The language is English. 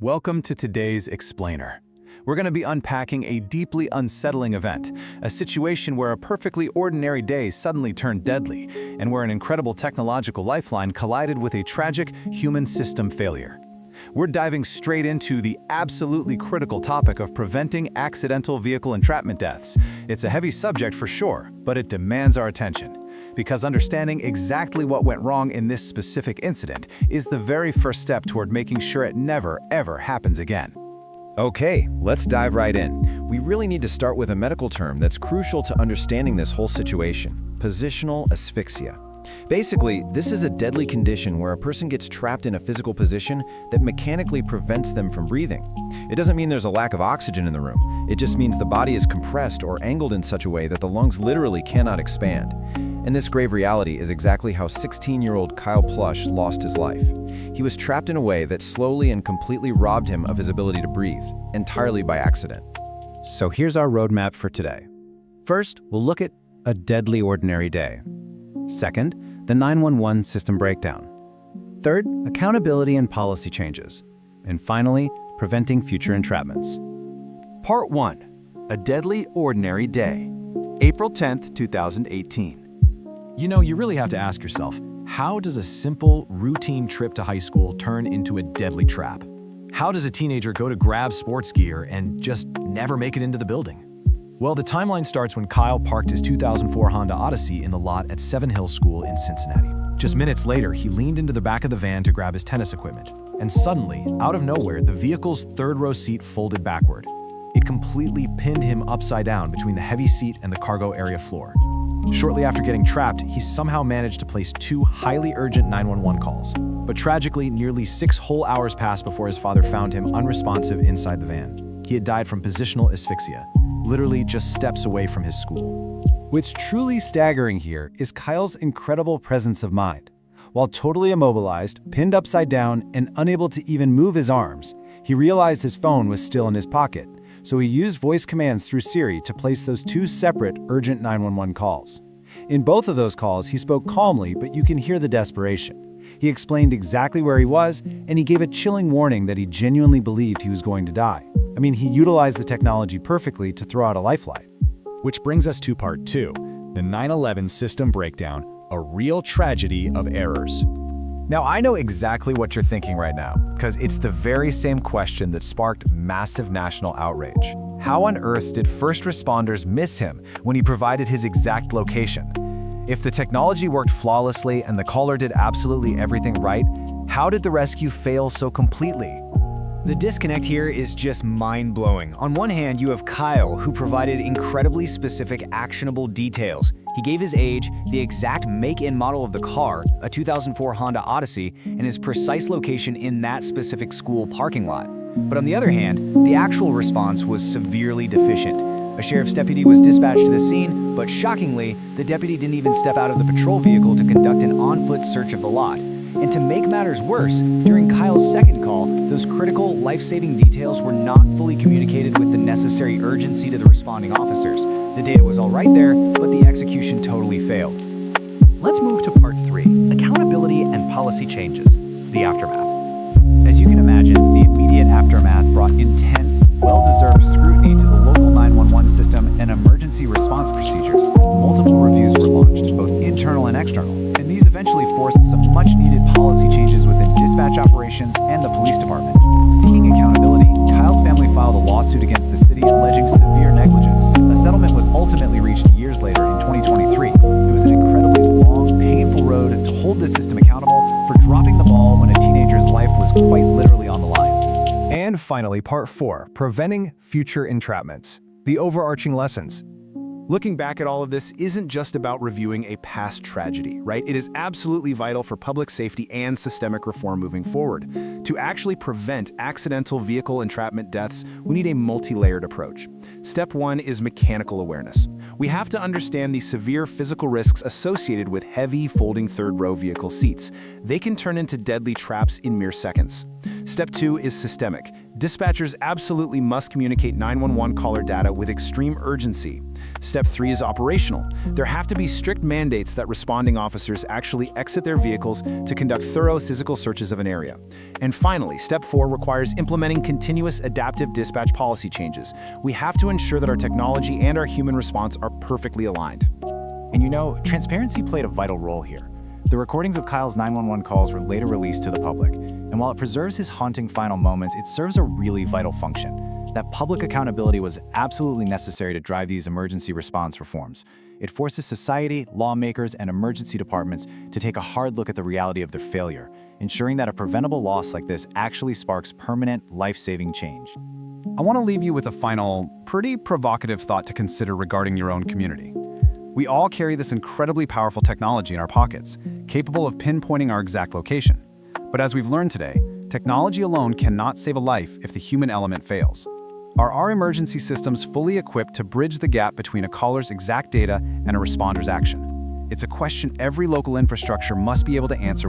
Welcome to today's Explainer. We're going to be unpacking a deeply unsettling event, a situation where a perfectly ordinary day suddenly turned deadly, and where an incredible technological lifeline collided with a tragic human system failure. We're diving straight into the absolutely critical topic of preventing accidental vehicle entrapment deaths. It's a heavy subject for sure, but it demands our attention. Because understanding exactly what went wrong in this specific incident is the very first step toward making sure it never, ever happens again. Okay, let's dive right in. We really need to start with a medical term that's crucial to understanding this whole situation: positional asphyxia. Basically, this is a deadly condition where a person gets trapped in a physical position that mechanically prevents them from breathing. It doesn't mean there's a lack of oxygen in the room. It just means the body is compressed or angled in such a way that the lungs literally cannot expand. And this grave reality is exactly how 16-year-old Kyle Plush lost his life. He was trapped in a way that slowly and completely robbed him of his ability to breathe, entirely by accident. So here's our roadmap for today. First, we'll look at a deadly ordinary day. Second, the 911 system breakdown. Third, accountability and policy changes. And finally, preventing future entrapments. Part 1. A deadly ordinary day. April 10th, 2018. You know, you really have to ask yourself, how does a simple, routine trip to high school turn into a deadly trap? How does a teenager go to grab sports gear and just never make it into the building? Well, the timeline starts when Kyle parked his 2004 Honda Odyssey in the lot at Seven Hills School in Cincinnati. Just minutes later, he leaned into the back of the van to grab his tennis equipment. And suddenly, out of nowhere, the vehicle's third-row seat folded backward. It completely pinned him upside down between the heavy seat and the cargo area floor. Shortly after getting trapped, he somehow managed to place 2 highly urgent 911 calls. But tragically, nearly 6 whole hours passed before his father found him unresponsive inside the van. He had died from positional asphyxia, literally just steps away from his school. What's truly staggering here is Kyle's incredible presence of mind. While totally immobilized, pinned upside down, and unable to even move his arms, he realized his phone was still in his pocket, so he used voice commands through Siri to place those 2 separate urgent 911 calls. In both of those calls, he spoke calmly, but you can hear the desperation. He explained exactly where he was, and he gave a chilling warning that he genuinely believed he was going to die. I mean, he utilized the technology perfectly to throw out a lifeline. Which brings us to part 2, the 911 system breakdown, a real tragedy of errors. Now, I know exactly what you're thinking right now, because it's the very same question that sparked massive national outrage. How on earth did first responders miss him when he provided his exact location? If the technology worked flawlessly and the caller did absolutely everything right, how did the rescue fail so completely? The disconnect here is just mind-blowing. On one hand, you have Kyle, who provided incredibly specific, actionable details. He gave his age, the exact make and model of the car, a 2004 Honda Odyssey, and his precise location in that specific school parking lot. But on the other hand, the actual response was severely deficient. A sheriff's deputy was dispatched to the scene, but shockingly, the deputy didn't even step out of the patrol vehicle to conduct an on-foot search of the lot. And to make matters worse, during Kyle's second call, those critical, life-saving details were not fully communicated with the necessary urgency to the responding officers. The data was all right there, but the execution totally failed. Let's move to part 3, accountability and policy changes, the aftermath. As you can imagine, the immediate aftermath brought intense, well-deserved scrutiny to the local 911 system and emergency response procedures. Multiple reviews were launched, both internal and external, and these eventually forced some much-needed policy changes within dispatch operations and the police department. Seeking accountability, Kyle's family filed a lawsuit against the city alleging severe negligence. A settlement was ultimately reached years later in 2023. It was an incredibly long, painful road to hold the system accountable for dropping the ball when a teenager's life was quite literally on the line. And finally, part 4, preventing future entrapments, the overarching lessons. Looking back at all of this isn't just about reviewing a past tragedy, right? It is absolutely vital for public safety and systemic reform moving forward. To actually prevent accidental vehicle entrapment deaths, we need a multi-layered approach. Step 1 is mechanical awareness. We have to understand the severe physical risks associated with heavy, folding third-row vehicle seats. They can turn into deadly traps in mere seconds. Step 2 is systemic. Dispatchers absolutely must communicate 911 caller data with extreme urgency. Step 3 is operational. There have to be strict mandates that responding officers actually exit their vehicles to conduct thorough physical searches of an area. And finally, Step 4 requires implementing continuous adaptive dispatch policy changes. We have to ensure that our technology and our human response are perfectly aligned. And you know, transparency played a vital role here. The recordings of Kyle's 911 calls were later released to the public, and while it preserves his haunting final moments, it serves a really vital function. That public accountability was absolutely necessary to drive these emergency response reforms. It forces society, lawmakers, and emergency departments to take a hard look at the reality of their failure, ensuring that a preventable loss like this actually sparks permanent, life-saving change. I want to leave you with a final, pretty provocative thought to consider regarding your own community. We all carry this incredibly powerful technology in our pockets, capable of pinpointing our exact location. But as we've learned today, technology alone cannot save a life if the human element fails. Are our emergency systems fully equipped to bridge the gap between a caller's exact data and a responder's action? It's a question every local infrastructure must be able to answer